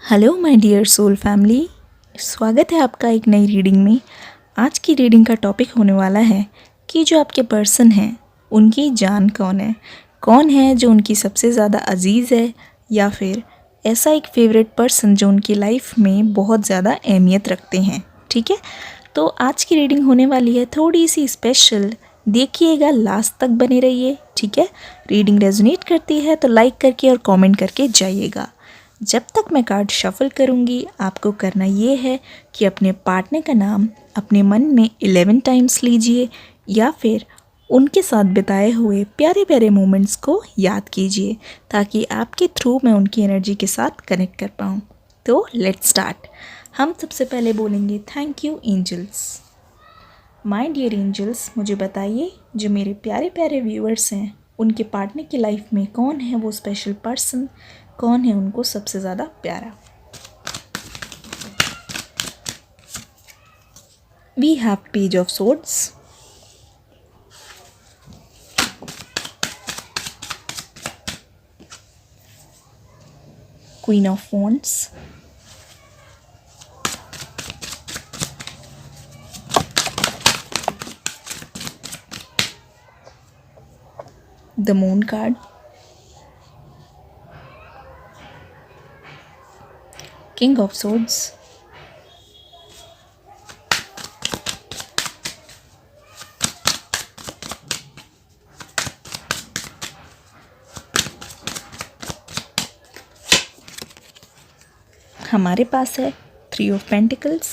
Hello my dear soul family, स्वागत है आपका एक नई रीडिंग में। आज की रीडिंग का टॉपिक होने वाला है कि जो आपके पर्सन हैं उनकी जान कौन है जो उनकी सबसे ज़्यादा अजीज़ है, या फिर ऐसा एक फेवरेट पर्सन जो उनकी लाइफ में बहुत ज़्यादा अहमियत रखते हैं। ठीक है, तो आज की रीडिंग होने वाली है थोड़ी सी स्पेशल, देखिएगा लास्ट तक बने रहिए। ठीक है, रीडिंग रेजोनेट करती है तो लाइक करके और कमेंट करके जाइएगा। जब तक मैं कार्ड शफल करूँगी, आपको करना ये है कि अपने पार्टनर का नाम अपने मन में 11 टाइम्स लीजिए, या फिर उनके साथ बिताए हुए प्यारे प्यारे मोमेंट्स को याद कीजिए, ताकि आपके थ्रू मैं उनकी एनर्जी के साथ कनेक्ट कर पाऊँ। तो लेट्स स्टार्ट। हम सबसे पहले बोलेंगे thank you angels. My dear angels, मुझे बताइए जो मेरे प्यारे प्यारे व्यूअर्स हैं उनके पार्टनर की लाइफ में कौन है वो स्पेशल पर्सन, कौन है उनको सबसे ज़्यादा प्यारा। We have page of swords, queen of wands, the moon card, king of swords, हमारे पास है 3 of pentacles,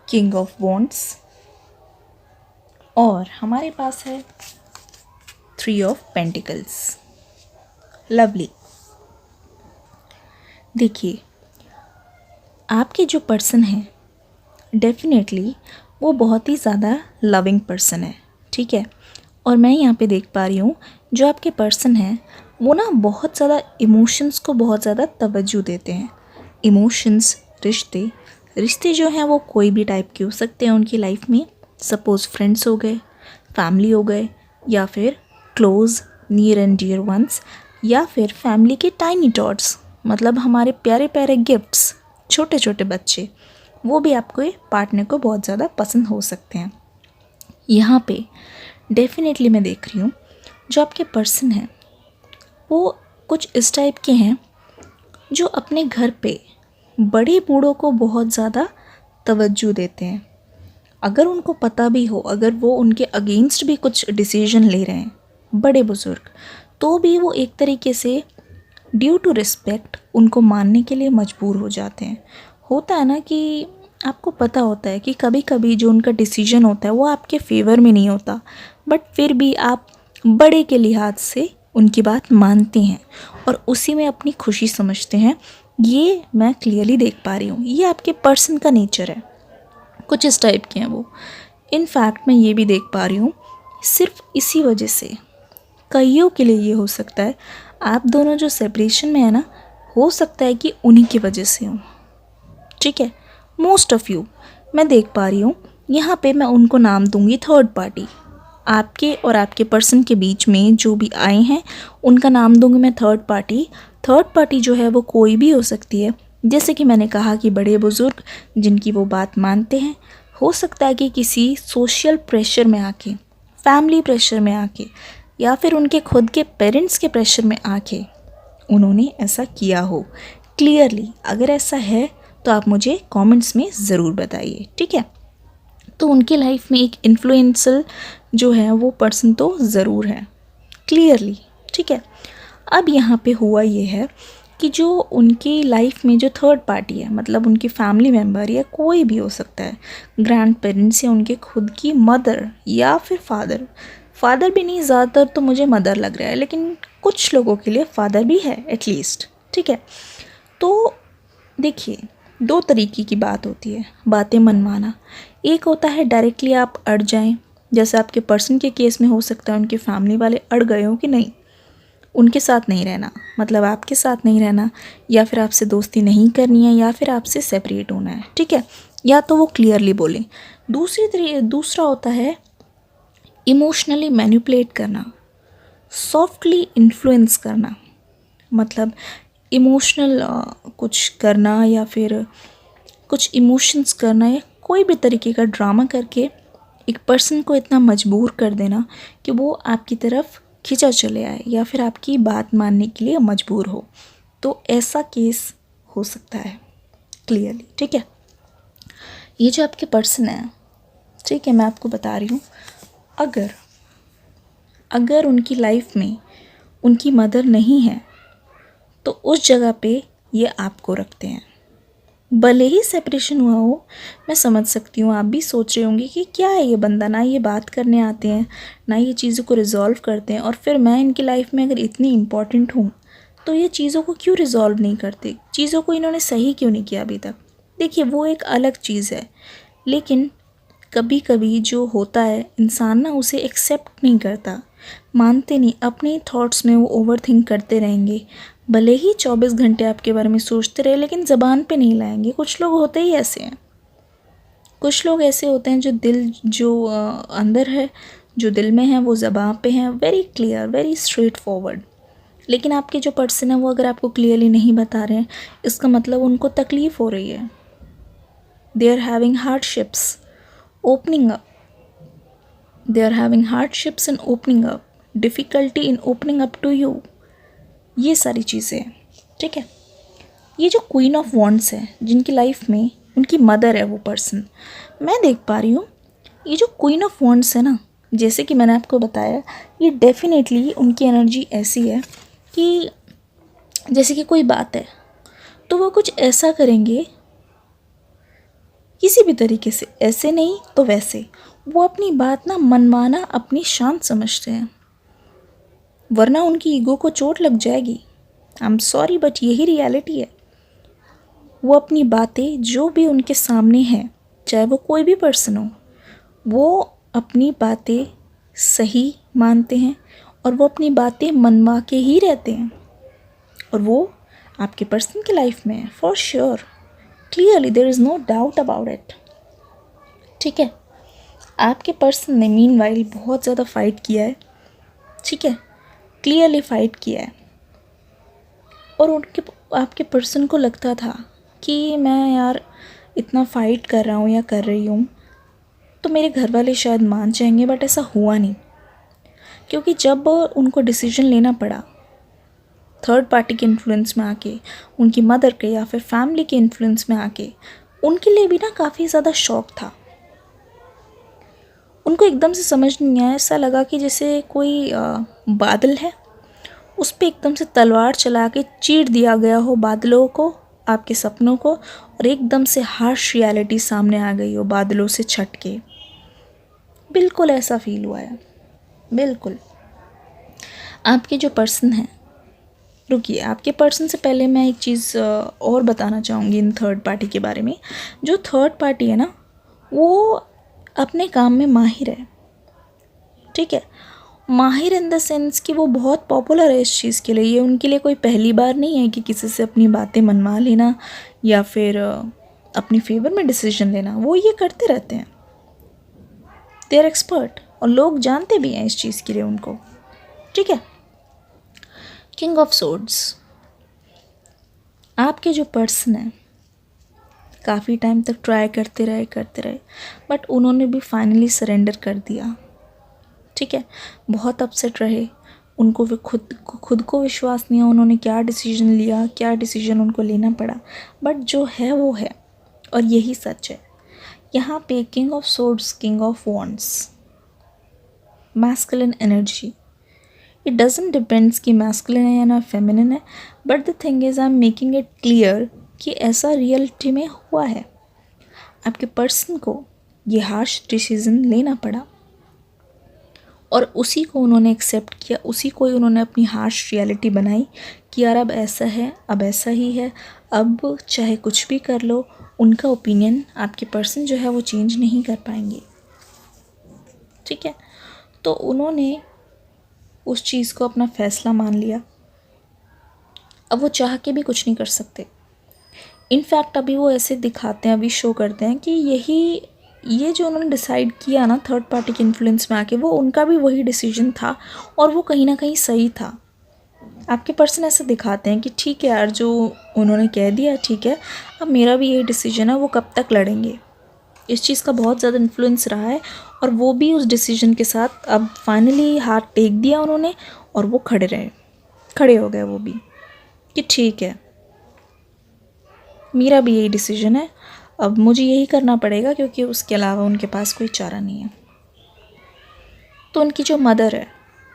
king of wands, और हमारे पास है 3 ऑफ पेंटिकल्स। लवली। देखिए, आपके जो पर्सन है डेफिनेटली वो बहुत ही ज़्यादा लविंग पर्सन है। ठीक है, और मैं यहाँ पे देख पा रही हूँ जो आपके पर्सन हैं वो ना बहुत ज़्यादा इमोशंस को बहुत ज़्यादा तवज्जो देते हैं। इमोशंस, रिश्ते जो हैं वो कोई भी टाइप के हो सकते हैं उनकी लाइफ में। सपोज़ फ्रेंड्स हो गए, फैमिली हो गए, या फिर close near and dear ones, या फिर फैमिली के टाइनी टॉट्स, मतलब हमारे प्यारे प्यारे गिफ्ट्स, छोटे छोटे बच्चे, वो भी आपको पार्टनर को बहुत ज़्यादा पसंद हो सकते हैं। यहाँ पे डेफिनेटली मैं देख रही हूँ जो आपके पर्सन हैं वो कुछ इस टाइप के हैं जो अपने घर पे बड़े बूढ़ों को बहुत ज़्यादा तवज्जो देते हैं। अगर उनको पता भी हो, अगर वो उनके अगेंस्ट भी कुछ डिसीजन ले रहे हैं बड़े बुज़ुर्ग, तो भी वो एक तरीके से ड्यू टू रिस्पेक्ट उनको मानने के लिए मजबूर हो जाते हैं। होता है ना कि आपको पता होता है कि कभी कभी जो उनका डिसीजन होता है वो आपके फेवर में नहीं होता, बट फिर भी आप बड़े के लिहाज से उनकी बात मानते हैं और उसी में अपनी खुशी समझते हैं। ये मैं क्लियरली देख पा रही हूँ, ये आपके पर्सन का नेचर है। कुछ इस टाइप के हैं वो। इनफैक्ट मैं ये भी देख पा रही हूँ सिर्फ इसी वजह से कईयों के लिए ये हो सकता है, आप दोनों जो सेपरेशन में है ना, हो सकता है कि उन्हीं की वजह से हो। ठीक है, मोस्ट ऑफ़ यू मैं देख पा रही हूँ यहाँ पे मैं उनको नाम दूंगी थर्ड पार्टी। आपके और आपके पर्सन के बीच में जो भी आए हैं उनका नाम दूंगी मैं थर्ड पार्टी। थर्ड पार्टी जो है वो कोई भी हो सकती है, जैसे कि मैंने कहा कि बड़े बुज़ुर्ग जिनकी वो बात मानते हैं। हो सकता है कि किसी सोशल प्रेशर में आके, फैमिली प्रेशर में आके, या फिर उनके खुद के पेरेंट्स के प्रेशर में आके उन्होंने ऐसा किया हो। क्लियरली अगर ऐसा है तो आप मुझे कमेंट्स में ज़रूर बताइए। ठीक है, तो उनकी लाइफ में एक इन्फ्लुएंसर जो है वो पर्सन तो ज़रूर है क्लियरली। ठीक है, अब यहाँ पे हुआ ये है कि जो उनकी लाइफ में जो थर्ड पार्टी है, मतलब उनकी फैमिली मेम्बर या कोई भी हो सकता है, ग्रैंड पेरेंट्स या उनके खुद की मदर या फिर फादर भी नहीं, ज़्यादातर तो मुझे मदर लग रहा है, लेकिन कुछ लोगों के लिए फादर भी है एटलीस्ट। ठीक है, तो देखिए 2 तरीके की बात होती है बातें मनवाना। एक होता है डायरेक्टली आप अड़ जाएं, जैसे आपके पर्सन के केस में हो सकता है उनके फैमिली वाले अड़ गए हो कि नहीं उनके साथ नहीं रहना, मतलब आपके साथ नहीं रहना, या फिर आपसे दोस्ती नहीं करनी है, या फिर आपसे सेपरेट होना है। ठीक है, या तो वो क्लियरली बोलें। दूसरा होता है इमोशनली मैनिपुलेट करना, सॉफ्टली इन्फ्लुएंस करना, मतलब इमोशनल कुछ करना या फिर कुछ इमोशंस करना या कोई भी तरीके का ड्रामा करके एक पर्सन को इतना मजबूर कर देना कि वो आपकी तरफ खिंचा चले आए या फिर आपकी बात मानने के लिए मजबूर हो, तो ऐसा केस हो सकता है क्लियरली। ठीक है, ये जो आपके पर्सन है, ठीक है, मैं आपको बता रही हूँ, अगर उनकी लाइफ में उनकी मदर नहीं है तो उस जगह पे ये आपको रखते हैं। भले ही सेपरेशन हुआ हो, मैं समझ सकती हूँ, आप भी सोच रहे होंगे कि क्या है ये बंदा, ना ये बात करने आते हैं ना ये चीज़ों को रिजॉल्व करते हैं, और फिर मैं इनकी लाइफ में अगर इतनी इम्पॉर्टेंट हूँ तो ये चीज़ों को क्यों रिजॉल्व नहीं करते, चीज़ों को इन्होंने सही क्यों नहीं किया अभी तक। देखिए वो एक अलग चीज़ है, लेकिन कभी कभी जो होता है इंसान ना उसे एक्सेप्ट नहीं करता, मानते नहीं, अपने थॉट्स में वो ओवर थिंक करते रहेंगे। भले ही 24 घंटे आपके बारे में सोचते रहे लेकिन ज़बान पे नहीं लाएंगे। कुछ लोग होते ही ऐसे हैं, कुछ लोग ऐसे होते हैं जो दिल जो अंदर है, जो दिल में है वो ज़बान पे है, very clear, very straight forward. लेकिन आपके जो पर्सन है वो अगर आपको क्लियरली नहीं बता रहे हैं, इसका मतलब उनको तकलीफ़ हो रही है, they are having hardships opening up, they are having hardships in opening up, difficulty in opening up to you, ये सारी चीज़ें हैं। ठीक है, ये जो क्वीन ऑफ वॉन्ड्स है जिनकी लाइफ में उनकी मदर है वो पर्सन, मैं देख पा रही हूँ ये जो क्वीन ऑफ वॉन्ड्स है ना, जैसे कि मैंने आपको बताया, ये डेफिनेटली उनकी एनर्जी ऐसी है कि जैसे कि कोई बात है तो वो कुछ ऐसा करेंगे किसी भी तरीके से, ऐसे नहीं तो वैसे, वो अपनी बात ना मनमाना अपनी शान समझते हैं, वरना उनकी ईगो को चोट लग जाएगी। आई एम सॉरी बट यही रियलिटी है। वो अपनी बातें जो भी उनके सामने हैं, चाहे वो कोई भी पर्सन हो, वो अपनी बातें सही मानते हैं और वो अपनी बातें मनवा के ही रहते हैं, और वो आपके पर्सन की लाइफ में है for sure, clearly, there is no doubt about it. ठीक है, आपके पर्सन ने मीनवाइल बहुत ज़्यादा फाइट किया है, ठीक है, क्लियरली फाइट किया है, और उनके आपके पर्सन को लगता था कि मैं यार इतना फाइट कर रहा हूँ या कर रही हूँ तो मेरे घर वाले शायद मान जाएंगे, बट ऐसा हुआ नहीं, क्योंकि जब उनको डिसीजन लेना पड़ा थर्ड पार्टी के इन्फ्लुएंस में आके, उनकी मदर के या फिर फैमिली के इन्फ्लुएंस में आके, उनके लिए भी ना काफ़ी ज़्यादा शॉक था। उनको एकदम से समझ नहीं आया, ऐसा लगा कि जैसे कोई बादल है, उस पर एकदम से तलवार चला के चीर दिया गया हो बादलों को, आपके सपनों को, और एकदम से हार्श रियलिटी सामने आ गई हो बादलों से छट के। बिल्कुल ऐसा फील हुआ है, बिल्कुल। आपके जो पर्सन हैं, रुकिए, आपके पर्सन से पहले मैं एक चीज़ और बताना चाहूँगी इन थर्ड पार्टी के बारे में। जो थर्ड पार्टी है ना, वो अपने काम में माहिर है, ठीक है, माहिर इन द सेंस कि वो बहुत पॉपुलर है इस चीज़ के लिए। ये उनके लिए कोई पहली बार नहीं है कि किसी से अपनी बातें मनवा लेना या फिर अपनी फेवर में डिसीजन लेना, वो ये करते रहते हैं, दे आर एक्सपर्ट, और लोग जानते भी हैं इस चीज़ के लिए उनको। ठीक है, किंग ऑफ सोर्ड्स, आपके जो पर्सन है काफ़ी टाइम तक ट्राई करते रहे, बट उन्होंने भी फाइनली सरेंडर कर दिया। ठीक है, बहुत अपसेट रहे, उनको भी खुद को विश्वास नहीं है उन्होंने क्या डिसीजन लिया, क्या डिसीजन उनको लेना पड़ा, बट जो है वो है, और यही सच है। यहाँ पे king of swords, king of wands, masculine energy, it doesn't depends कि मैस्कुलिन है या ना फेमिनिन है, but the thing is I am making it clear कि ऐसा रियलिटी में हुआ है। आपके पर्सन को ये हार्श डिसीजन लेना पड़ा और उसी को उन्होंने एक्सेप्ट किया, उसी को ही उन्होंने अपनी हार्श रियलिटी बनाई कि यार अब ऐसा है, अब ऐसा ही है, अब चाहे कुछ भी कर लो, उनका ओपिनियन आपके पर्सन जो है वो चेंज नहीं कर पाएंगे। ठीक है, तो उन्होंने उस चीज़ को अपना फ़ैसला मान लिया। अब वो चाह के भी कुछ नहीं कर सकते। इनफैक्ट अभी वो ऐसे दिखाते हैं, अभी शो करते हैं कि ये जो उन्होंने डिसाइड किया ना थर्ड पार्टी के इन्फ्लुएंस में आके, वो उनका भी वही डिसीजन था और वो कहीं ना कहीं सही था। आपके पर्सन ऐसे दिखाते हैं कि ठीक है यार, जो उन्होंने कह दिया ठीक है, अब मेरा भी यही डिसीजन है, वो कब तक लड़ेंगे। इस चीज़ का बहुत ज़्यादा इन्फ्लुएंस रहा है और वो भी उस डिसीजन के साथ अब फाइनली हाथ टेक दिया उन्होंने और वो खड़े हो गए वो भी कि ठीक है, मेरा भी यही डिसीजन है, अब मुझे यही करना पड़ेगा क्योंकि उसके अलावा उनके पास कोई चारा नहीं है। तो उनकी जो मदर है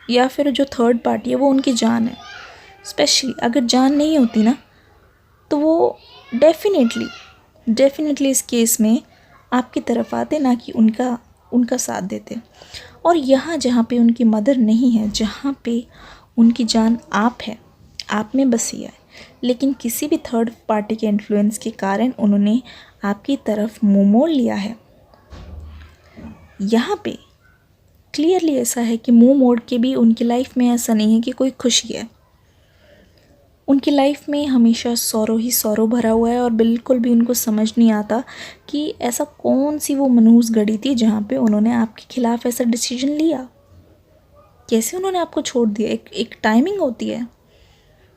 या फिर जो थर्ड पार्टी है वो उनकी जान है। स्पेशली अगर जान नहीं होती ना तो वो डेफिनेटली इस केस में आपकी तरफ आते, ना कि उनका साथ देते। और यहाँ जहाँ पे उनकी मदर नहीं है, जहाँ पे उनकी जान आप है, आप में बसी है, लेकिन किसी भी थर्ड पार्टी के इन्फ्लुएंस के कारण उन्होंने आपकी तरफ मुँह मोड़ लिया है। यहाँ पे क्लियरली ऐसा है कि मुँह मोड़ के भी उनकी लाइफ में ऐसा नहीं है कि कोई खुशी है। उनकी लाइफ में हमेशा सौरो ही सौरो भरा हुआ है और बिल्कुल भी उनको समझ नहीं आता कि ऐसा कौन सी वो मनहूस घड़ी थी जहाँ पे उन्होंने आपके खिलाफ़ ऐसा डिसीजन लिया। कैसे उन्होंने आपको छोड़ दिया। एक टाइमिंग होती है,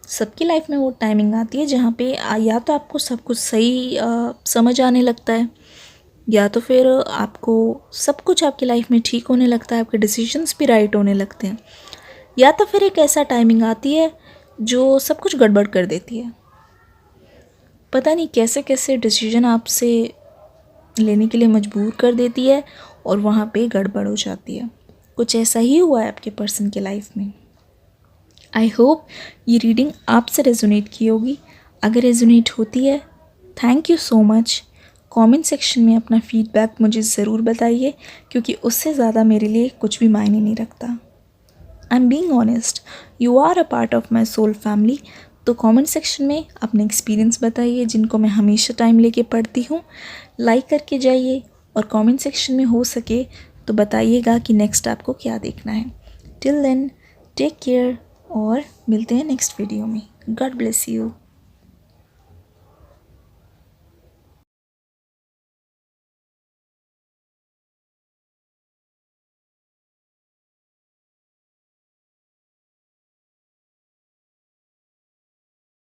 सबकी लाइफ में वो टाइमिंग आती है जहाँ पे या तो आपको सब कुछ सही समझ आने लगता है, या तो फिर आपको सब कुछ आपकी लाइफ में ठीक होने लगता है, आपके डिसीजंस भी राइट होने लगते हैं, या तो फिर एक ऐसा टाइमिंग आती है जो सब कुछ गड़बड़ कर देती है। पता नहीं कैसे कैसे डिसीजन आपसे लेने के लिए मजबूर कर देती है और वहाँ पे गड़बड़ हो जाती है। कुछ ऐसा ही हुआ है आपके पर्सन के लाइफ में। आई होप ये रीडिंग आपसे रेजोनेट की होगी। अगर रेजोनेट होती है, thank you so much. Comment section में अपना फीडबैक मुझे ज़रूर बताइए, क्योंकि उससे ज़्यादा मेरे लिए कुछ भी मायने नहीं रखता। I am being honest, you are a part of my soul family. तो कमेंट सेक्शन में अपने एक्सपीरियंस बताइए, जिनको मैं हमेशा टाइम लेके पढ़ती हूँ। लाइक करके जाइए और कमेंट सेक्शन में हो सके तो बताइएगा कि नेक्स्ट आपको क्या देखना है। टिल देन टेक केयर और मिलते हैं नेक्स्ट वीडियो में। God bless you.